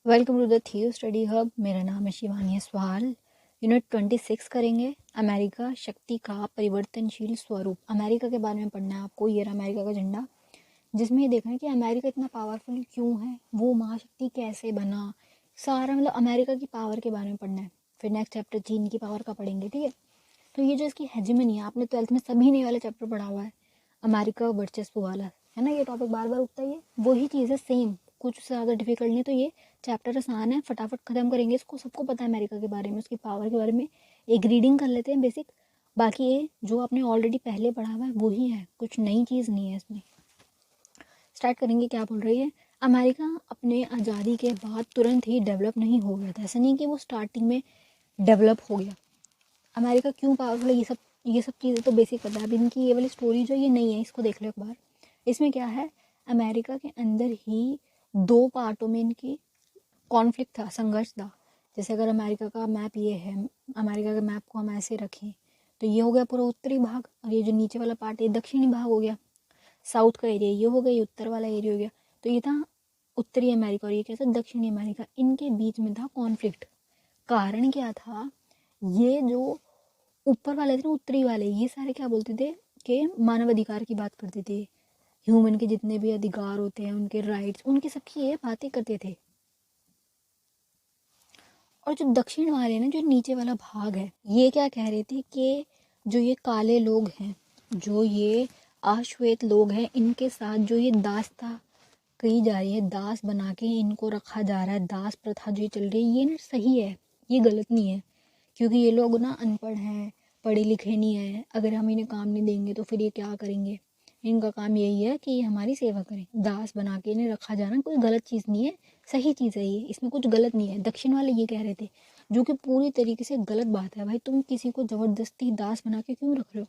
Welcome to the थियो study hub. मेरा नाम है शिवानी सवाल। यूनिट 26 करेंगे। अमेरिका शक्ति का परिवर्तनशील स्वरूप। अमेरिका के बारे में पढ़ना है आपको। ये रहा अमेरिका का झंडा, जिसमें ये देखना है कि अमेरिका इतना पावरफुल क्यों है, वो महाशक्ति कैसे बना, सारा मतलब अमेरिका की पावर के बारे में पढ़ना है। फिर नेक्स्ट चैप्टर चीन की पावर का पढ़ेंगे, ठीक है। तो ये जो इसकी हेजिमनी है, आपने 12th में सभी ने वाला चैप्टर पढ़ा हुआ है, अमेरिका वर्चस्व वाला, है ना। ये टॉपिक बार बार उठता ही है, वही चीज़ है सेम, कुछ ज़्यादा डिफिकल्ट नहीं। तो ये चैप्टर आसान है, फटाफट ख़त्म करेंगे इसको। सबको पता है अमेरिका के बारे में, उसकी पावर के बारे में। एक रीडिंग कर लेते हैं बेसिक, बाकी ये जो आपने ऑलरेडी पहले पढ़ा हुआ है वही है, कुछ नई चीज़ नहीं है इसमें। स्टार्ट करेंगे। क्या बोल रही है, अमेरिका अपने आज़ादी के बाद तुरंत ही डेवलप नहीं हो गया था। ऐसा नहीं कि वो स्टार्टिंग में डेवलप हो गया। अमेरिका क्यों पावरफुल है, ये सब चीज़ें तो बेसिक पता है। अब इनकी ये वाली स्टोरी जो ये नहीं है, इसको देख लो एक बार। इसमें क्या है, अमेरिका के अंदर ही दो पार्टों में इनकी कॉन्फ्लिक्ट था, संघर्ष था। जैसे अगर अमेरिका का मैप ये है, अमेरिका के मैप को हम ऐसे रखें तो ये हो गया पूरा उत्तरी भाग, और ये जो नीचे वाला पार्ट है दक्षिणी भाग हो गया। साउथ का एरिया ये हो गया, ये उत्तर वाला एरिया हो गया। तो ये था उत्तरी अमेरिका और ये क्या था, दक्षिणी अमेरिका। इनके बीच में था कॉन्फ्लिक्ट। कारण क्या था, ये जो ऊपर वाले थे ना, उत्तरी वाले, ये सारे क्या बोलते थे कि मानव अधिकार की बात करते थे। ह्यूमन के जितने भी अधिकार होते हैं, उनके राइट्स, उनकी सबकी ये बातें करते थे। और जो दक्षिण वाले ना, जो नीचे वाला भाग है, ये क्या कह रहे थे कि जो ये काले लोग हैं, जो ये आश्वेत लोग हैं, इनके साथ जो ये दासता कही जा रही है, दास बना के इनको रखा जा रहा है, दास प्रथा जो चल रही है, ये ना सही है, ये गलत नहीं है। क्योंकि ये लोग ना अनपढ़ हैं, पढ़े लिखे नहीं है। अगर हम इन्हें काम नहीं देंगे तो फिर ये क्या करेंगे। इनका काम यही है कि ये हमारी सेवा करें। दास बना के इन्हें रखा जाना कोई गलत चीज़ नहीं है, सही चीज़ है ये, इसमें कुछ गलत नहीं है। दक्षिण वाले ये कह रहे थे, जो कि पूरी तरीके से गलत बात है। भाई तुम किसी को ज़बरदस्ती दास बना के क्यों रख रहे हो।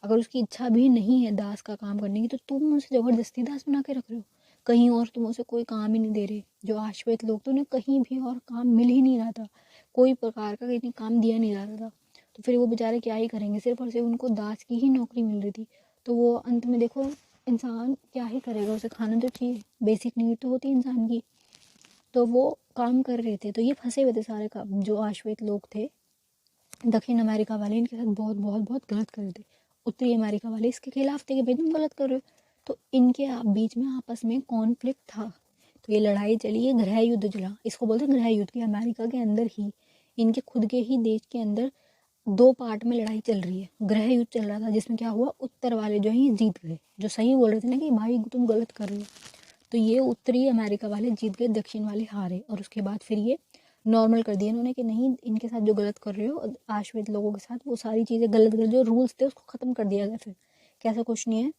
अगर उसकी इच्छा भी नहीं है दास का काम करने की, तो तुम उसे ज़बरदस्ती दास बना के रख रहे हो। कहीं और तुम उसे कोई काम ही नहीं दे रहे। जो आश्वेत लोग तो उन्हें कहीं भी और काम मिल ही नहीं रहा था, कोई प्रकार का कहीं काम दिया नहीं जा रहा था। तो फिर वो बेचारे क्या ही करेंगे, सिर्फ और सिर्फ उनको दास की ही नौकरी मिल रही थी। तो वो अंत में देखो, इंसान क्या ही करेगा, उसे खाना तो चाहिए, बेसिक नीड तो होती है इंसान की। तो वो काम कर रहे थे, तो ये फंसे हुए थे सारे काम। जो आश्वेत लोग थे दक्षिण अमेरिका वाले, इनके साथ बहुत बहुत बहुत गलत कर रहे थे। उत्तरी अमेरिका वाले इसके खिलाफ थे कि भाई तुम गलत कर रहे हो। तो इनके बीच में आपस में कॉन्फ्लिक्ट था। तो ये लड़ाई चली, ये गृह युद्ध चला। इसको बोलते हैं गृह युद्ध, कि अमेरिका के अंदर ही, इनके खुद के ही देश के अंदर दो पार्ट में लड़ाई चल रही है, गृह युद्ध चल रहा था। जिसमें क्या हुआ, उत्तर वाले जो है जीत गए, जो सही बोल रहे थे ना कि भाई तुम गलत कर रहे हो। तो ये उत्तरी अमेरिका वाले जीत गए, दक्षिण वाले हारे। और उसके बाद फिर ये नॉर्मल कर दिया इन्होंने कि नहीं, इनके साथ जो गलत कर रहे हो आश्वेत लोगों के साथ, वो सारी चीज़ें गलत गलत जो रूल्स थे उसको ख़त्म कर दिया गया। फिर कैसा कुछ नहीं है,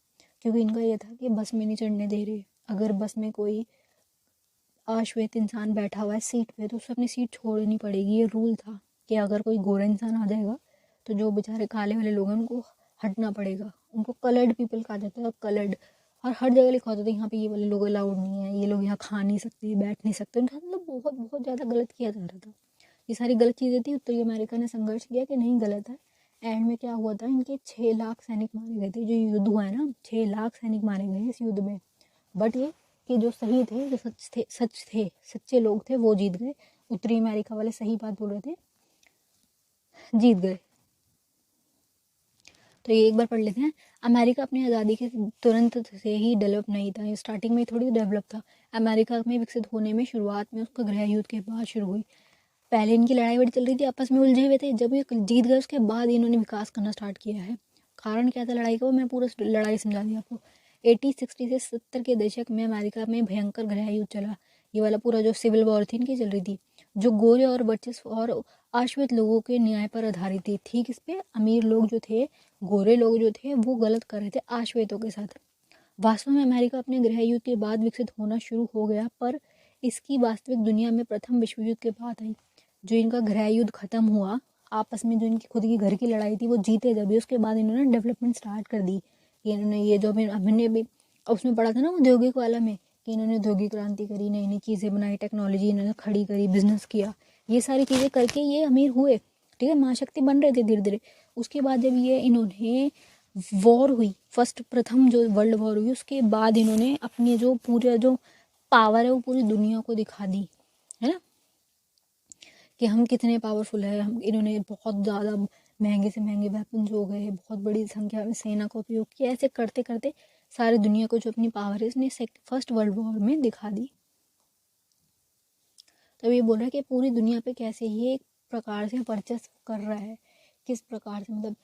क्योंकि इनका ये था कि बस में नहीं चढ़ने दे रहे। अगर बस में कोई अश्वेत इंसान बैठा हुआ है सीट पे, तो उसे अपनी सीट छोड़नी पड़ेगी। ये रूल था कि अगर कोई गोरा इंसान आ जाएगा तो जो बेचारे काले वाले लोग हैं उनको हटना पड़ेगा। उनको कलर्ड पीपल कहा जाता है, कलर्ड। और हर जगह लिखा होता था यहाँ पे ये वाले लोग अलाउड नहीं है, ये लोग यहाँ खा नहीं सकते, बैठ नहीं सकते। उनका मतलब बहुत बहुत ज़्यादा गलत किया जा रहा था। ये सारी गलत चीज़ें थी। उत्तरी अमेरिका ने संघर्ष किया कि नहीं गलत है। एंड में क्या हुआ था, इनके 6 लाख सैनिक मारे गए थे। जो युद्ध हुआ है ना, 6 लाख सैनिक मारे गए इस युद्ध में। बट ये कि जो सही थे, जो सच्चे लोग थे, वो जीत गए। उत्तरी अमेरिका वाले सही बात बोल रहे थे, जीत गए। तो ये एक बार पढ़ लेते हैं। अमेरिका अपनी आज़ादी के तुरंत से ही डेवलप नहीं था, ये स्टार्टिंग में थोड़ी डेवलप था। अमेरिका में विकसित होने में शुरुआत में उसका गृह युद्ध के बाद शुरू हुई। पहले इनकी लड़ाई बड़ी चल रही थी, आपस में उलझे हुए थे। जब ये जीत गए उसके बाद इन्होंने विकास करना स्टार्ट किया है। कारण क्या था लड़ाई का, वो मैं पूरा लड़ाई समझा दी आपको। 1860 से 70 के दशक में अमेरिका में भयंकर गृह युद्ध चला। ये वाला पूरा जो सिविल वॉर थी इनकी चल रही थी, जो गोरे और वर्चस्व और आश्रित लोगों के न्याय पर आधारित थी। ठीक इस पे अमीर लोग जो थे, गोरे लोग जो थे, वो गलत कर रहे थे आश्वेतों के साथ। वास्तव में अमेरिका अपने गृह युद्ध के बाद विकसित होना शुरू हो गया, पर इसकी वास्तविक दुनिया में प्रथम विश्व युद्ध के बाद आई। जो इनका गृह युद्ध खत्म हुआ, आपस में जो इनकी खुद की घर की लड़ाई थी वो जीते जब भी, उसके बाद इन्होंने डेवलपमेंट स्टार्ट कर दी। कि इन्होंने ये जो हमने भी उसमें पढ़ा था ना औद्योगिक वाला में, कि इन्होंने औद्योगिक क्रांति करी, नई नई चीज़ें बनाई, टेक्नोलॉजी इन्होंने खड़ी करी, बिजनेस किया। ये सारी चीज़ें करके ये अमीर हुए, ठीक है, महाशक्ति बन रहे थे धीरे धीरे। उसके बाद जब ये इन्होंने वॉर हुई, प्रथम जो वर्ल्ड वॉर हुई, उसके बाद इन्होंने अपनी जो पूरा जो पावर है वो पूरी दुनिया को दिखा दी है ना, कि हम कितने पावरफुल है, हम इन्होंने बहुत ज़्यादा महंगे से महंगे वेपन्स हो गए, बहुत बड़ी संख्या में सेना का उपयोग किया, ऐसे करते करते सारी दुनिया को जो अपनी पावर है इसने फर्स्ट वर्ल्ड वॉर में दिखा दी। तब ये बोल रहा है कि पूरी दुनिया पे कैसे ये एक प्रकार से वर्चस्व कर रहा है, किस प्रकार से, मतलब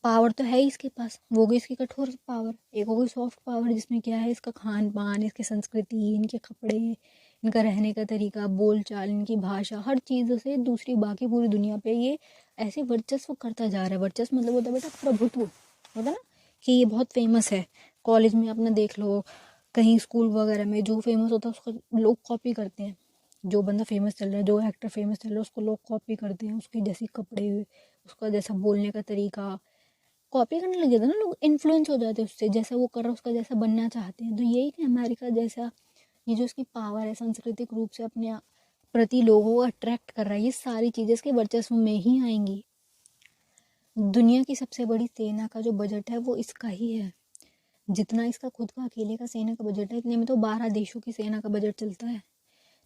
पावर तो है ही इसके पास, वो गई इसकी कठोर पावर, एक हो गई सॉफ्ट पावर जिसमें क्या है इसका खान पान, इसकी संस्कृति, इनके कपड़े, इनका रहने का तरीका, बोल चाल, इनकी भाषा, हर चीज़ों से दूसरी बाकी पूरी दुनिया पे ये ऐसे वर्चस्व करता जा रहा है। वर्चस्व मतलब होता है बेटा प्रभुत्व, होता ना, कि ये बहुत फेमस है। कॉलेज में अपना देख लो, कहीं स्कूल वगैरह में जो फेमस होता है उसको लोग कॉपी करते हैं। जो बंदा फेमस चल रहा है, जो एक्टर फेमस चल रहा है, उसको लोग कॉपी करते हैं, उसकी जैसी कपड़े, उसका जैसा बोलने का तरीका कॉपी करने लगे थे ना लोग, इन्फ्लुएंस हो जाते हैं उससे, जैसा वो कर रहा है उसका जैसा बनना चाहते हैं। तो यही कि अमेरिका जैसा ये जो इसकी पावर है सांस्कृतिक रूप से अपने प्रति लोगों को अट्रैक्ट कर रहा है, ये सारी चीज़ें इसके वर्चस्व में ही आएंगी। दुनिया की सबसे बड़ी सेना का जो बजट है वो इसका ही है, जितना इसका खुद का अकेले का सेना का बजट है इतने में तो 12 देशों की सेना का बजट चलता है।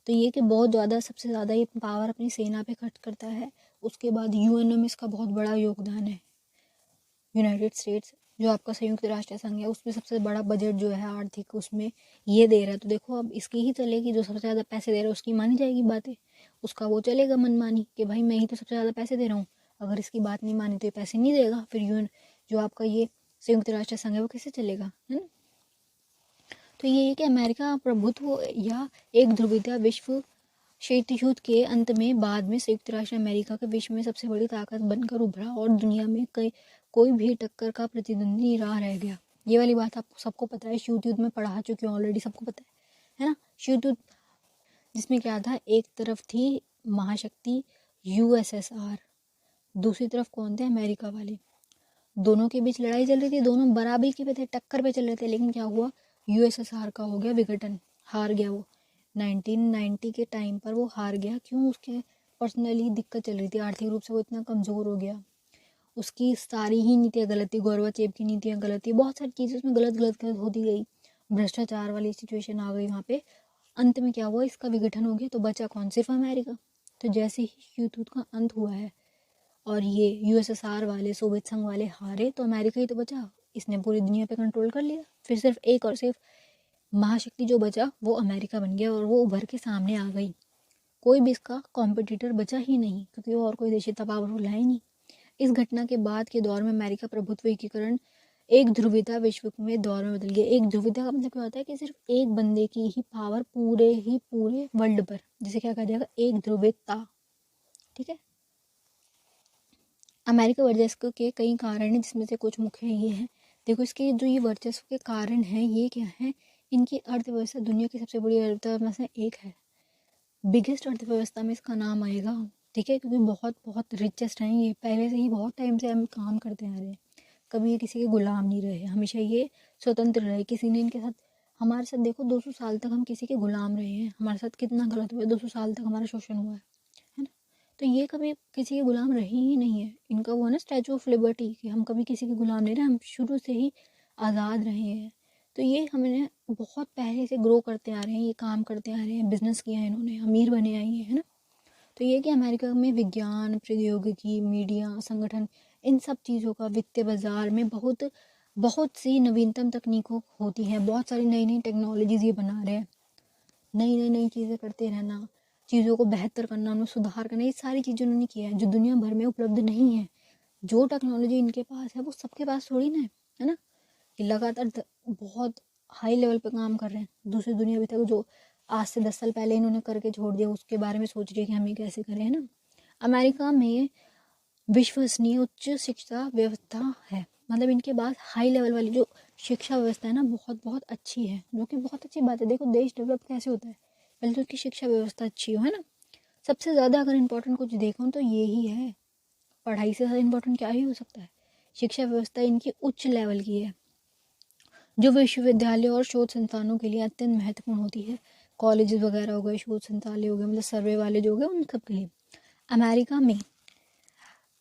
तो ये कि बहुत ज़्यादा, सबसे ज़्यादा ये पावर अपनी सेना पे खर्च करता है। उसके बाद यूएनओ में इसका बहुत बड़ा योगदान है। यूनाइटेड स्टेट्स जो आपका संयुक्त राष्ट्र संघ है उसमें सबसे बड़ा बजट जो है आर्थिक उसमें ये दे रहा है। तो देखो अब इसकी ही चलेगी, जो सबसे ज़्यादा पैसे दे रहा है उसकी मानी जाएगी बातें, उसका वो चलेगा मनमानी कि भाई मैं ही तो सबसे ज़्यादा पैसे दे रहा हूँ, अगर इसकी बात नहीं मानी तो ये पैसे नहीं देगा, फिर यूएन जो आपका ये संयुक्त राष्ट्र संघ है वो कैसे चलेगा, है ना। तो ये है कि अमेरिका प्रभुत्व या एक ध्रुवीयता विश्व शीत युद्ध के अंत में बाद में संयुक्त राष्ट्र अमेरिका के विश्व में सबसे बड़ी ताकत बनकर उभरा और दुनिया में कोई भी टक्कर का प्रतिद्वंदी रहा रह गया। ये वाली बात आपको सबको पता है, शीत युद्ध में पढ़ा चुकी हूँ ऑलरेडी, सबको पता है ना। शीत युद्ध जिसमें क्या था, एक तरफ थी महाशक्ति यूएसएसआर, दूसरी तरफ कौन थे, अमेरिका वाले। दोनों के बीच लड़ाई चल रही थी, दोनों बराबरी के पे थे, टक्कर पे चल रहे थे, लेकिन क्या हुआ, यूएसएसआर का हो गया विघटन, हार गया वो 1990 के टाइम पर वो हार गया। क्यों, उसके पर्सनली दिक्कत चल रही थी, आर्थिक रूप से वो इतना कमज़ोर हो गया, उसकी सारी ही नीतियाँ गलत थी, गोरबाचेव की नीतियाँ गलत थी, बहुत सारी चीज़ें उसमें गलत गलत गलत होती गई, भ्रष्टाचार वाली सिचुएशन आ गई वहाँ पे। अंत में क्या हुआ, इसका विघटन हो गया, तो बचा कौन, सिर्फ अमेरिका। तो जैसे ही शीत युद्ध का अंत हुआ है और ये यूएसएसआर वाले, सोवियत संघ वाले हारे, तो अमेरिका ही तो बचा, इसने पूरी दुनिया पे कंट्रोल कर लिया। फिर सिर्फ एक और सिर्फ महाशक्ति जो बचा वो अमेरिका बन गया, और वो उभर के सामने आ गई। कोई भी इसका कॉम्पिटिटर बचा ही नहीं, क्योंकि वो और कोई देश इतना पावरफुल है ही नहीं। इस घटना के बाद के दौर में अमेरिका प्रभुत्व एकीकरण एक ध्रुवीयता विश्व में दौर में बदल गया। एक ध्रुवीयता का मतलब क्या होता है कि सिर्फ एक बंदे की ही पावर पूरे वर्ल्ड पर, जिसे क्या कहा जाएगा, एक ध्रुवीयता, ठीक है। अमेरिका वर्चस्व के कई कारण हैं, जिसमें से कुछ मुख्य ये हैं। देखो इसके जो ये वर्चस्व के कारण हैं ये क्या है, इनकी अर्थव्यवस्था दुनिया की सबसे बड़ी अर्थव्यवस्था में से एक है, बिगेस्ट अर्थव्यवस्था में इसका नाम आएगा, ठीक है, क्योंकि बहुत बहुत रिचेस्ट हैं ये, पहले से ही बहुत टाइम से हम काम करते आ रहे हैं, कभी ये किसी के गुलाम नहीं रहे, हमेशा ये स्वतंत्र रहे, किसी ने इनके साथ, हमारे साथ देखो 200 साल तक हम किसी के गुलाम रहे हैं, हमारे साथ कितना गलत हुआ है, 200 साल तक हमारा शोषण हुआ है ना। तो ये कभी किसी के गुलाम रहे ही नहीं है, इनका वो है ना स्टैचू ऑफ लिबर्टी, कि हम कभी किसी के गुलाम नहीं रहे, हम शुरू से ही आज़ाद रहे हैं। तो ये हमने बहुत पहले से ग्रो करते आ रहे हैं, ये काम करते आ रहे हैं, बिजनेस किया है इन्होंने, अमीर बने आए हैं, है ना। तो ये कि अमेरिका में विज्ञान, प्रौद्योगिकी, मीडिया, संगठन, इन सब चीज़ों का, वित्तीय बाजार में बहुत बहुत सी नवीनतम तकनीकों होती हैं, बहुत सारी नई नई टेक्नोलॉजीज ये बना रहे हैं, नई चीज़ें करते रहना, चीज़ों को बेहतर करना, उनमें सुधार करना, ये सारी चीज़ें उन्होंने किया है जो दुनिया भर में उपलब्ध नहीं है। जो टेक्नोलॉजी इनके पास है वो सबके पास थोड़ी ना है ना। ये लगातार बहुत हाई लेवल पे काम कर रहे हैं, दूसरी दुनिया अभी तक जो आज से 10 साल पहले इन्होंने करके छोड़ दिया उसके बारे में सोच रही है कि हम ये कैसे करें, है ना। अमेरिका में विश्वसनीय उच्च शिक्षा व्यवस्था है, मतलब इनके पास हाई लेवल वाली जो शिक्षा व्यवस्था है ना बहुत बहुत अच्छी है, जो कि बहुत अच्छी बात है। देखो देश डेवलप कैसे होता है, पहले तो उसकी शिक्षा व्यवस्था अच्छी हो, है ना। सबसे ज़्यादा अगर इम्पोर्टेंट कुछ देखो तो ये ही है, पढ़ाई से ज़्यादा इम्पोर्टेंट क्या ही हो सकता है। शिक्षा व्यवस्था इनकी उच्च लेवल की है, जो विश्वविद्यालय और शोध संस्थानों के लिए अत्यंत महत्वपूर्ण होती है। कॉलेजेस वगैरह हो गए, शोध संस्थान हो गए, मतलब सर्वे वाले जो हो गए, उन सब के लिए। अमेरिका में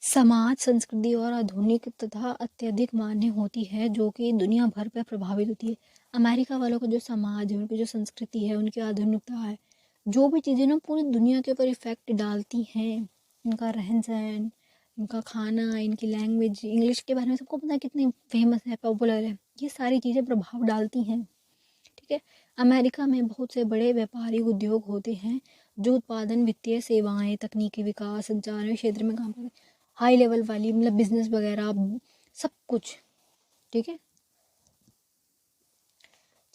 समाज, संस्कृति और आधुनिक तथा अत्यधिक मान्य होती है, जो कि दुनिया भर पर प्रभावित होती है। अमेरिका वालों का जो समाज है, उनकी जो संस्कृति है, उनकी आधुनिकता है, जो भी चीज़ें ना पूरी दुनिया के ऊपर इफ़ेक्ट डालती हैं, इनका रहन सहन, इनका खाना, इनकी लैंग्वेज, इंग्लिश के बारे में सबको पता है कितनी फेमस है, पॉपुलर है, ये सारी चीज़ें प्रभाव डालती हैं। ठीक है। अमेरिका में बहुत से बड़े व्यापारिक उद्योग होते हैं जो उत्पादन, वित्तीय सेवाएं, तकनीकी विकास, संचार के क्षेत्र में काम करते हैं, हाई लेवल वाली मतलब बिजनेस वगैरह सब कुछ। ठीक है।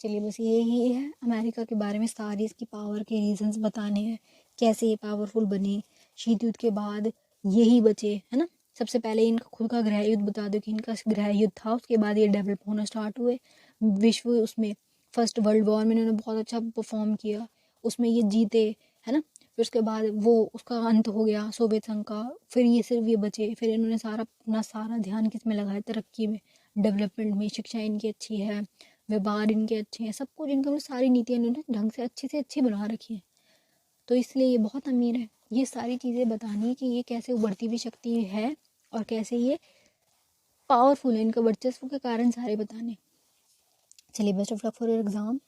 चलिए बस यही है अमेरिका के बारे में, सारी इसकी पावर के रीजंस बताने हैं, कैसे ये पावरफुल बने, शीत युद्ध के बाद यही बचे, है ना। सबसे पहले इनका खुद का गृह युद्ध बता दो कि इनका गृह युद्ध था, उसके बाद ये डेवलप होना स्टार्ट हुए विश्व, उसमें फर्स्ट वर्ल्ड वॉर में इन्होंने बहुत अच्छा परफॉर्म किया, उसमें ये जीते, है ना। फिर उसके बाद वो उसका अंत हो गया सोवियत संघ का, फिर ये सिर्फ ये बचे, फिर इन्होंने अपना सारा ध्यान किस में लगाया, तरक्की में, डेवलपमेंट में, शिक्षा इनकी अच्छी है, व्यवहार इनके अच्छे हैं, सब कुछ इनका सारी नीतियाँ इन्होंने ढंग से अच्छी बना रखी है, तो इसलिए ये बहुत अमीर है। ये सारी चीज़ें बतानी कि ये कैसे उभरती हुई शक्ति है और कैसे ये पावरफुल है, इनका वर्चस्व के कारण सारे बताने। चलिए best of luck for your exam.